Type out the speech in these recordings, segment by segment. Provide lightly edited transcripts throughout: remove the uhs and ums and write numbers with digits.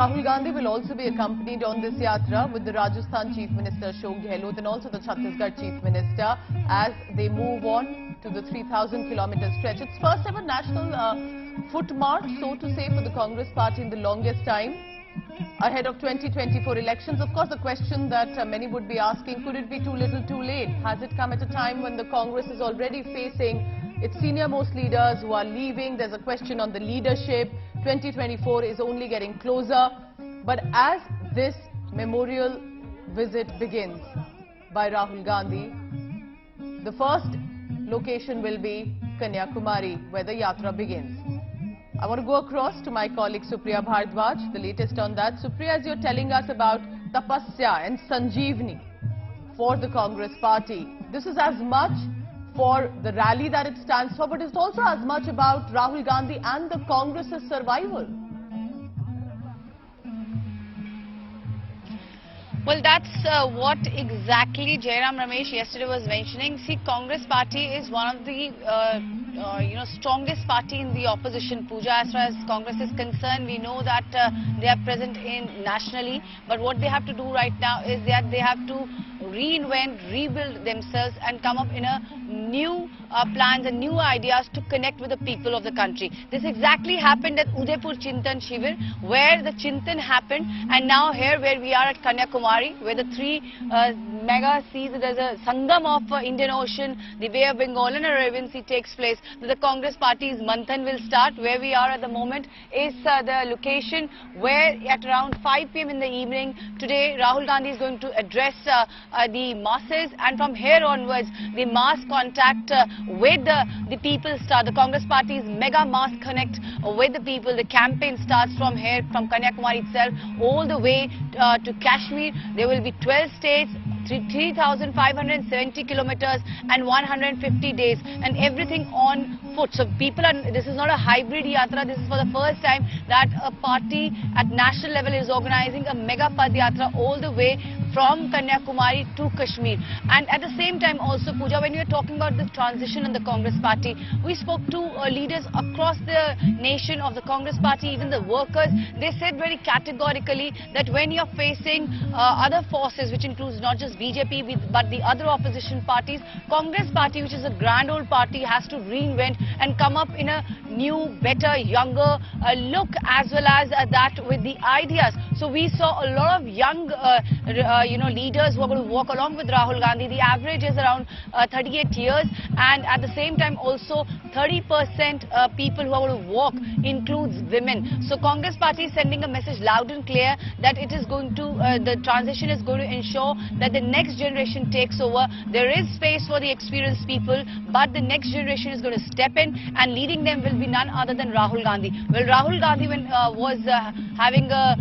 Rahul Gandhi will also be accompanied on this yatra with the Rajasthan Chief Minister Ashok Gehlot and also the Chhattisgarh Chief Minister as they move on to the 3,000-kilometer stretch. It's first ever national foot march, so to say, for the Congress party in the longest time. Ahead of 2024 elections, of course, the question that many would be asking, could it be too little too late? Has it come at a time when the Congress is already facing its senior-most leaders who are leaving? There's a question on the leadership. 2024 is only getting closer. But as this memorial visit begins by Rahul Gandhi, the first location will be Kanyakumari, where the yatra begins. I want to go across to my colleague Supriya Bharadwaj, the latest on that. Supriya, as you're telling us about Tapasya and Sanjeevani for the Congress party, this is as much for the rally that it stands for, but it's also as much about Rahul Gandhi and the Congress's survival. Well, that's what exactly Jairam Ramesh yesterday was mentioning. See, Congress party is one of the strongest party in the opposition, Pooja. As far as Congress is concerned, we know that they are present in nationally, but what they have to do right now is that they have to reinvent, rebuild themselves and come up in a new plans and new ideas to connect with the people of the country. This exactly happened at Udaipur Chintan Shivir, where the Chintan happened, and now here where we are at Kanyakumari, where the three mega seas, there's a Sangam of Indian Ocean, the Bay of Bengal and Arabian Sea takes place. The Congress party's Manthan will start. Where we are at the moment is the location where at around 5 p.m. in the evening today Rahul Gandhi is going to address the masses, and from here onwards the mass contact with the people start. The Congress party's mega mass connect with the people. The campaign starts from here, from Kanyakumari itself, all the way to Kashmir. There will be 12 states, 3,570 kilometers and 150 days, and everything on foot. So people are, this is not a hybrid yatra. This is for the first time that a party at national level is organizing a mega Pad Yatra all the way from Kanyakumari to Kashmir. And at the same time also, Pooja, when we are talking about the transition in the Congress party, we spoke to leaders across the nation of the Congress party, even the workers. They said very categorically that when you're facing other forces, which includes not just BJP but the other opposition parties, Congress party, which is a grand old party, has to reinvent and come up in a new, better, younger look, as well as that with the ideas. So we saw a lot of young leaders who are going to walk along with Rahul Gandhi. The average is around 38 years, and at the same time also 30% people who are going to walk includes women. So Congress party is sending a message loud and clear that it is going to, the transition is going to ensure that the next generation takes over. There is space for the experienced people, but the next generation is going to step in, and leading them will be none other than Rahul Gandhi. Well, Rahul Gandhi was having a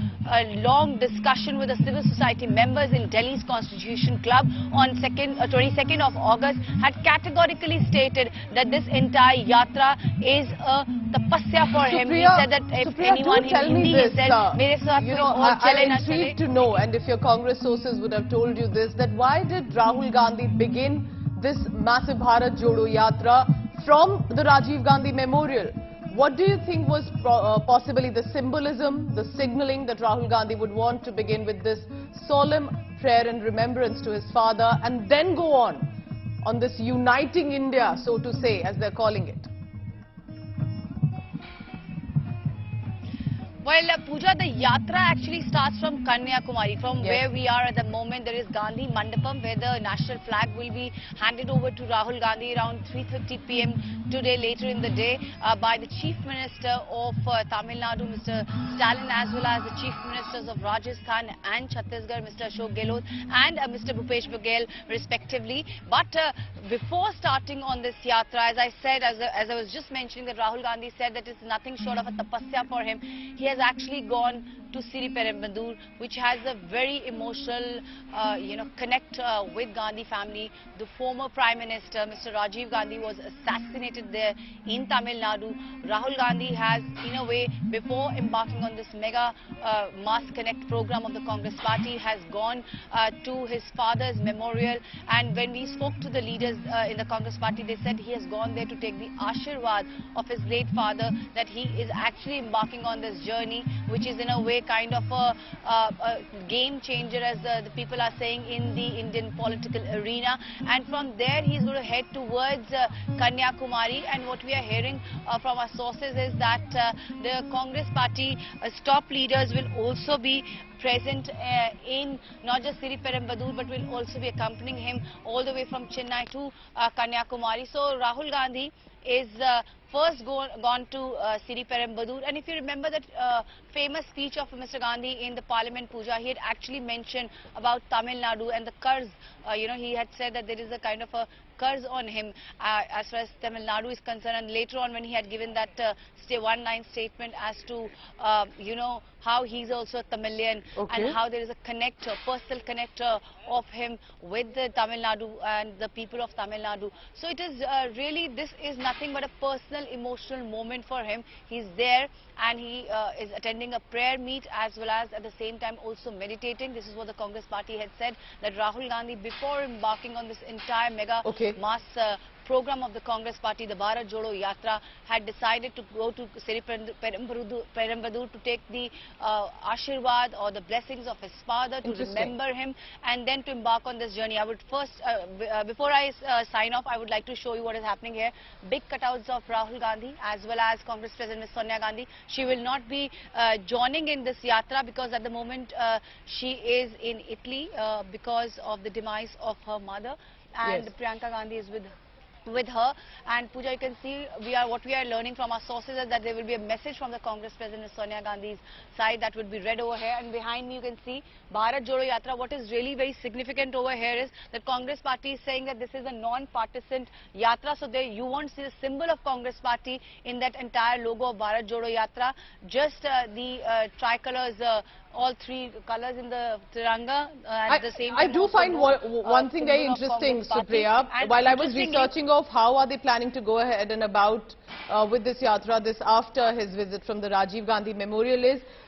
long discussion with the civil society members in Delhi's Constitution Club on 22nd of August, had categorically stated that this entire yatra is a tapasya for him. He said that if anyone in Hindi, he said, I'm intrigued to know, and if your Congress sources would have told you this, that why did Rahul Gandhi begin this massive Bharat Jodo Yatra from the Rajiv Gandhi Memorial? What do you think was possibly the symbolism, the signaling that Rahul Gandhi would want to begin with this solemn prayer and remembrance to his father, and then go on this uniting India, so to say, as they're calling it? Well, Pooja, the yatra actually starts from Kanyakumari. From where we are at the moment, there is Gandhi Mandapam, where the national flag will be handed over to Rahul Gandhi around 3:50 p.m. today, later in the day, by the Chief Minister of Tamil Nadu, Mr. Stalin, as well as the Chief Ministers of Rajasthan and Chhattisgarh, Mr. Ashok Gehlot and Mr. Bhupesh, Baghel, respectively. But before starting on this yatra, as I said, as I was just mentioning, that Rahul Gandhi said that it's nothing short of a tapasya for him. He has actually gone to Siri Perembadur, which has a very emotional, connect with Gandhi family. The former Prime Minister, Mr. Rajiv Gandhi, was assassinated there in Tamil Nadu. Rahul Gandhi has, in a way, before embarking on this mega mass connect program of the Congress party, has gone to his father's memorial. And when we spoke to the leaders in the Congress party, they said he has gone there to take the Ashirwad of his late father, that he is actually embarking on this journey, which is in a way a kind of a game changer, as the people are saying, in the Indian political arena. And from there he's going to head towards Kanyakumari. And what we are hearing from our sources is that the Congress party top leaders will also be present in not just Siriperumbudur, but will also be accompanying him all the way from Chennai to Kanyakumari. So Rahul Gandhi is first gone to Siriperumbudur. And if you remember that famous speech of Mr. Gandhi in the Parliament Puja, he had actually mentioned about Tamil Nadu and the curse. He had said that there is a kind of a curse on him as far as Tamil Nadu is concerned. And later on, when he had given that one-line statement as to, how he's also a Tamilian, and how there is a connector, personal connector of him with the Tamil Nadu and the people of Tamil Nadu. So it is really, this is nothing but a personal, emotional moment for him. He's there and he is attending a prayer meet, as well as at the same time also meditating. This is what the Congress party had said, that Rahul Gandhi, before embarking on this entire mega mass program of the Congress party, the Bharat Jodo Yatra, had decided to go to Siriperumbudur to take the Ashirwad or the blessings of his father, to remember him, and then to embark on this journey. I would first, before I sign off, I would like to show you what is happening here. Big cutouts of Rahul Gandhi as well as Congress President Ms. Sonia Gandhi. She will not be joining in this yatra because at the moment she is in Italy because of the demise of her mother, and Priyanka Gandhi is with her. And Pooja, you can see what we are learning from our sources is that there will be a message from the Congress President Sonia Gandhi's side that would be read over here. And behind me you can see Bharat Jodo Yatra. What is really very significant over here is that Congress party is saying that this is a non-partisan yatra. So there you won't see the symbol of Congress party in that entire logo of Bharat Jodo Yatra. Just the tricolors, all three colors in the Tiranga at the same time. I do find one thing very interesting, Supriya. While I was researching of how are they planning to go ahead and about with this yatra, this after his visit from the Rajiv Gandhi Memorial, is